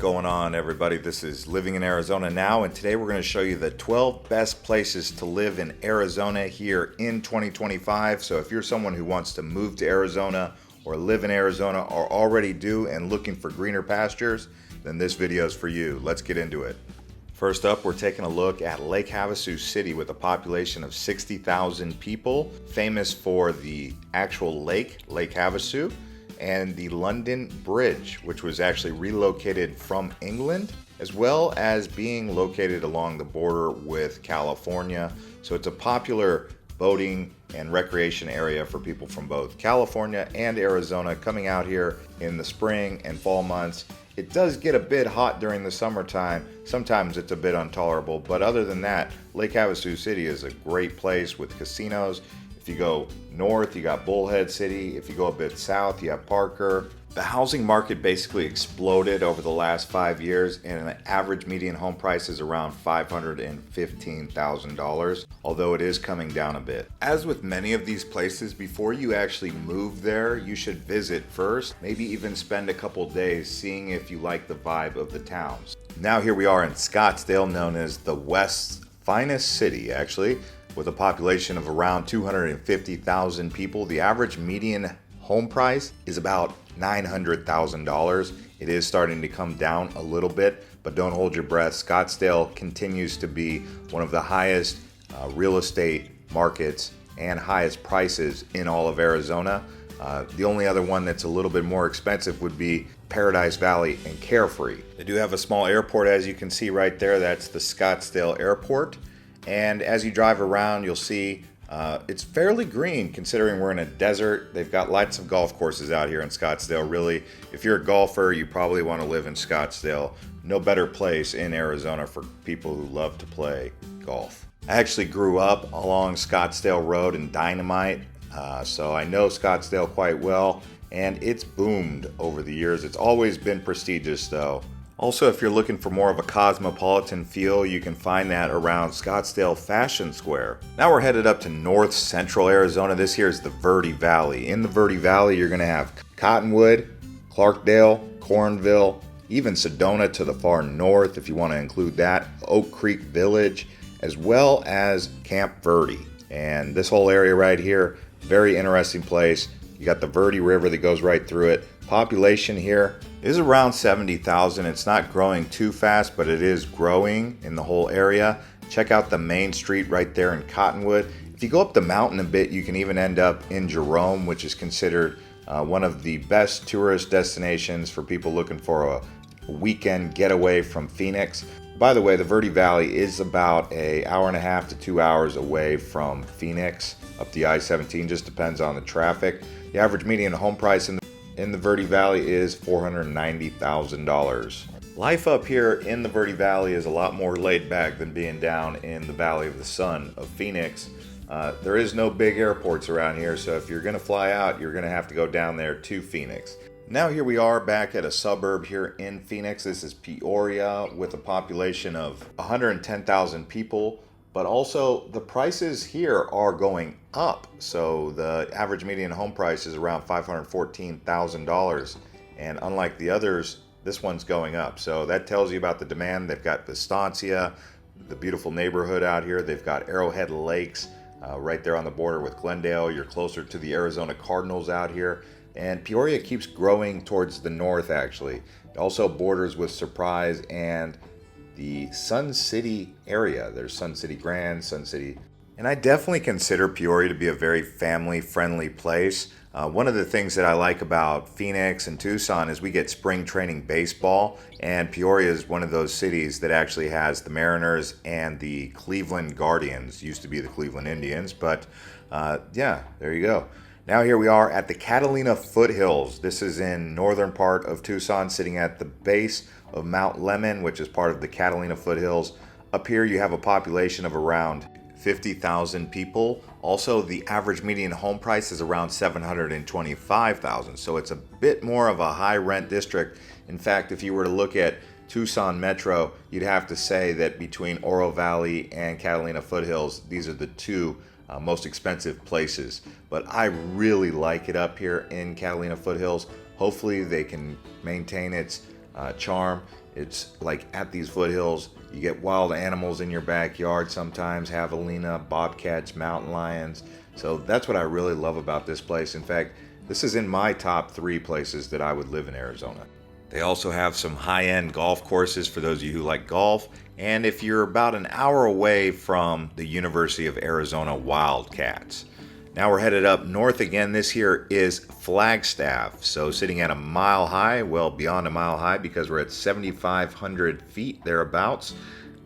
going on, everybody? This is Living in Arizona Now, and today we're going to show you the 12 best places to live in Arizona here in 2025. So if you're someone who wants to move to Arizona or live in Arizona or already do and looking for greener pastures, then this video is for you. Let's get into it. First up, we're taking a look at Lake Havasu City with a population of 60,000 people, famous for the actual lake, Lake Havasu, and the London Bridge, which was actually relocated from England, as well as being located along the border with California. So it's a popular boating and recreation area for people from both California and Arizona coming out here in the spring and fall months. It does get a bit hot during the summertime. Sometimes it's a bit intolerable, but other than that, Lake Havasu City is a great place with casinos. If you go north, you got Bullhead City. If you go a bit south, you have Parker. The housing market basically exploded over the last 5 years, and an average median home price is around $515,000, although it is coming down a bit. As with many of these places, before you actually move there, you should visit first, maybe even spend a couple days seeing if you like the vibe of the towns. Now here we are in Scottsdale, known as the West's finest city, actually, with a population of around 250,000 people. The average median home price is about $900,000. It is starting to come down a little bit, but don't hold your breath. Scottsdale continues to be one of the highest real estate markets and highest prices in all of Arizona. The only other one that's a little bit more expensive would be Paradise Valley and Carefree. They do have a small airport, as you can see right there. That's the Scottsdale Airport. And as you drive around, you'll see it's fairly green considering we're in a desert. They've got lots of golf courses out here in Scottsdale. Really, if you're a golfer, you probably want to live in Scottsdale. No better place in Arizona for people who love to play golf. I actually grew up along Scottsdale Road and Dynamite, so I know Scottsdale quite well, and it's boomed over the years. It's always been prestigious though. Also, if you're looking for more of a cosmopolitan feel, you can find that around Scottsdale Fashion Square. Now we're headed up to north central Arizona. This here is the Verde Valley. In the Verde Valley, you're going to have Cottonwood, Clarkdale, Cornville, even Sedona to the far north if you want to include that, Oak Creek Village, as well as Camp Verde. And this whole area right here, very interesting place. You got the Verde River that goes right through it. Population here is around 70,000. It's not growing too fast, but it is growing in the whole area. Check out the main street right there in Cottonwood. If you go up the mountain a bit, you can even end up in Jerome, which is considered one of the best tourist destinations for people looking for a weekend getaway from Phoenix. By the way, the Verde Valley is about an hour and a half to 2 hours away from Phoenix up the I-17, just depends on the traffic. The average median home price in the Verde Valley is $490,000. Life up here in the Verde Valley is a lot more laid back than being down in the Valley of the Sun of Phoenix. There is no big airports around here, so if you're going to fly out, you're going to have to go down there to Phoenix. Now here we are back at a suburb here in Phoenix. This is Peoria with a population of 110,000 people. But also the prices here are going up. So the average median home price is around $514,000. And unlike the others, this one's going up. So that tells you about the demand. They've got Estancia, the beautiful neighborhood out here. They've got Arrowhead Lakes right there on the border with Glendale. You're closer to the Arizona Cardinals out here. And Peoria keeps growing towards the north, actually. It also borders with Surprise and the Sun City area. There's Sun City Grand, Sun City. And I definitely consider Peoria to be a very family-friendly place. One of the things that I like about Phoenix and Tucson is we get spring training baseball, and Peoria is one of those cities that actually has the Mariners and the Cleveland Guardians. Used to be the Cleveland Indians, but yeah, there you go. Now here we are at the Catalina Foothills. This is in northern part of Tucson, sitting at the base of Mount Lemmon, which is part of the Catalina Foothills. Up here you have a population of around 50,000 people. Also, the average median home price is around $725,000, so it's a bit more of a high rent district. In fact, if you were to look at Tucson Metro, you'd have to say that between Oro Valley and Catalina Foothills, these are the two most expensive places. But I really like it up here in Catalina Foothills. Hopefully they can maintain its charm It's like at these foothills, you get wild animals in your backyard sometimes, javelina, bobcats, mountain lions. So that's what I really love about this place. In fact, this is in my top 3 places that I would live in Arizona. They also have some high-end golf courses for those of you who like golf. And if you're about an hour away from the University of Arizona Wildcats. Now we're headed up north again. This here is Flagstaff. So sitting at a mile high, well beyond a mile high because we're at 7,500 feet thereabouts.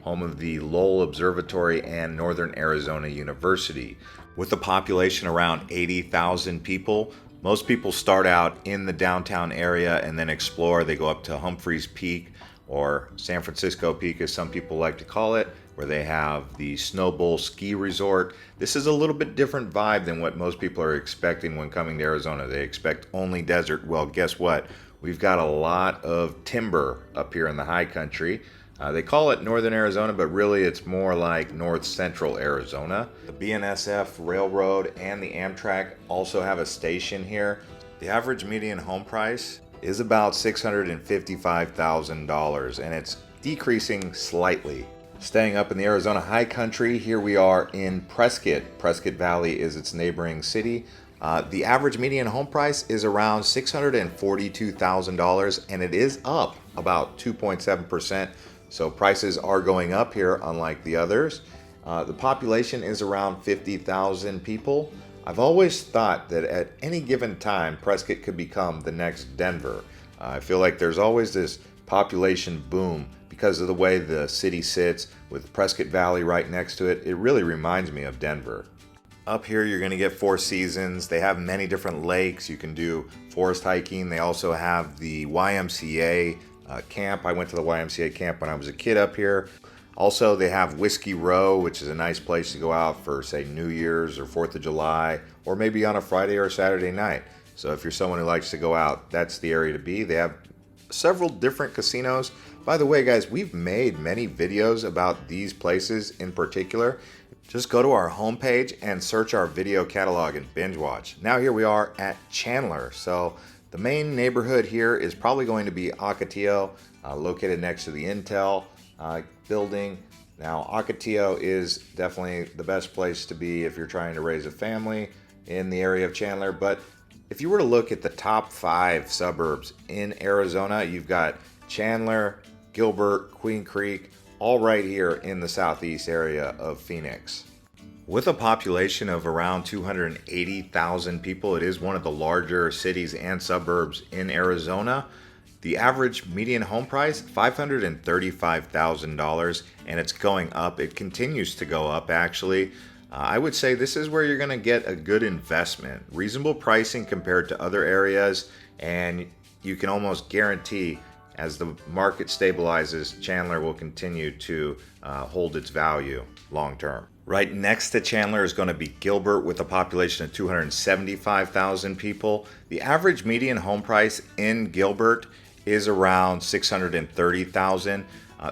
Home of the Lowell Observatory and Northern Arizona University. With a population around 80,000 people, most people start out in the downtown area and then explore. They go up to Humphreys Peak, or San Francisco Peak as some people like to call it, where they have the Snow Bowl ski resort. This is a little bit different vibe than what most people are expecting when coming to Arizona. They expect only desert. Well, guess what? We've got a lot of timber up here in the high country. They call it Northern Arizona, but really it's more like North Central Arizona. The BNSF Railroad and the Amtrak also have a station here. The average median home price is about $655,000, and it's decreasing slightly. Staying up in the Arizona high country, here we are in Prescott. Prescott Valley is its neighboring city. The average median home price is around $642,000, and it is up about 2.7%. So prices are going up here, unlike the others. The population is around 50,000 people. I've always thought that at any given time, Prescott could become the next Denver. I feel like there's always this population boom because of the way the city sits with Prescott Valley right next to it. It really reminds me of Denver. Up here, you're going to get 4 seasons. They have many different lakes. You can do forest hiking. They also have the YMCA camp. I went to the YMCA camp when I was a kid up here. Also, they have Whiskey Row, which is a nice place to go out for, say, New Year's or 4th of July, or maybe on a Friday or Saturday night. So if you're someone who likes to go out, that's the area to be. They have several different casinos. By the way, guys, we've made many videos about these places in particular. Just go to our homepage and search our video catalog and binge watch. Now here we are at Chandler. So the main neighborhood here is probably going to be Ocotillo, located next to the Intel building. Now, Ocotillo is definitely the best place to be if you're trying to raise a family in the area of Chandler. But if you were to look at the top 5 suburbs in Arizona, you've got Chandler, Gilbert, Queen Creek, all right here in the southeast area of Phoenix. With a population of around 280,000 people, it is one of the larger cities and suburbs in Arizona. The average median home price, $535,000, and it's going up. It continues to go up, actually. I would say this is where you're going to get a good investment. Reasonable pricing compared to other areas, and you can almost guarantee as the market stabilizes, Chandler will continue to hold its value long term. Right next to Chandler is going to be Gilbert with a population of 275,000 people. The average median home price in Gilbert is around $630,000.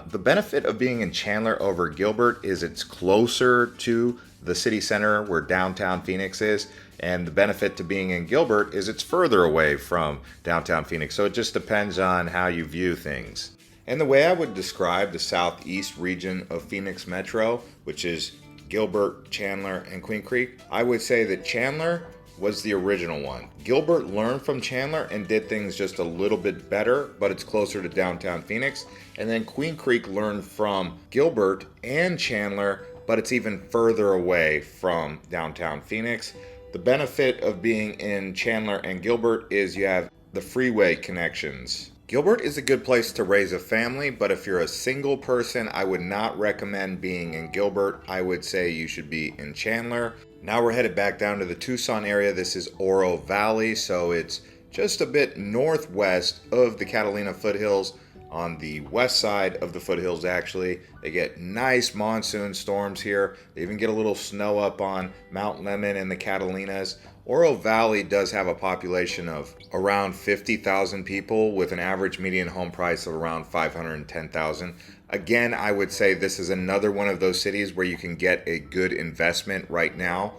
The benefit of being in Chandler over Gilbert is it's closer to the city center where downtown Phoenix is, and the benefit to being in Gilbert is it's further away from downtown Phoenix. So it just depends on how you view things. And the way I would describe the southeast region of Phoenix Metro, which is Gilbert, Chandler, and Queen Creek, I would say that Chandler was the original one. Gilbert learned from Chandler and did things just a little bit better, but it's closer to downtown Phoenix. And then Queen Creek learned from Gilbert and Chandler, but it's even further away from downtown Phoenix. The benefit of being in Chandler and Gilbert is you have the freeway connections. Gilbert is a good place to raise a family, but if you're a single person, I would not recommend being in Gilbert. I would say you should be in Chandler. Now we're headed back down to the Tucson area. This is Oro Valley, so it's just a bit northwest of the Catalina foothills, on the west side of the foothills actually. They get nice monsoon storms here. They even get a little snow up on Mount Lemmon and the Catalinas. Oro Valley does have a population of around 50,000 people with an average median home price of around $510,000. Again, I would say this is another one of those cities where you can get a good investment right now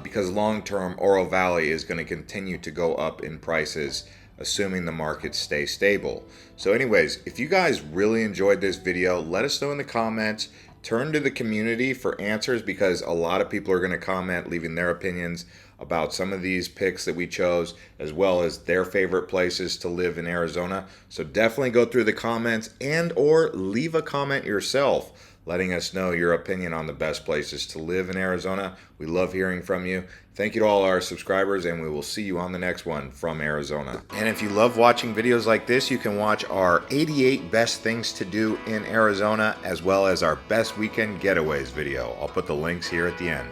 because long-term Oro Valley is going to continue to go up in prices assuming the markets stay stable. So anyways, if you guys really enjoyed this video, let us know in the comments. Turn to the community for answers, because a lot of people are going to comment leaving their opinions about some of these picks that we chose, as well as their favorite places to live in Arizona. So definitely go through the comments and or leave a comment yourself letting us know your opinion on the best places to live in Arizona. We love hearing from you. Thank you to all our subscribers, and we will see you on the next one from Arizona. And if you love watching videos like this, you can watch our 88 best things to do in Arizona, as well as our best weekend getaways video. I'll put the links here at the end.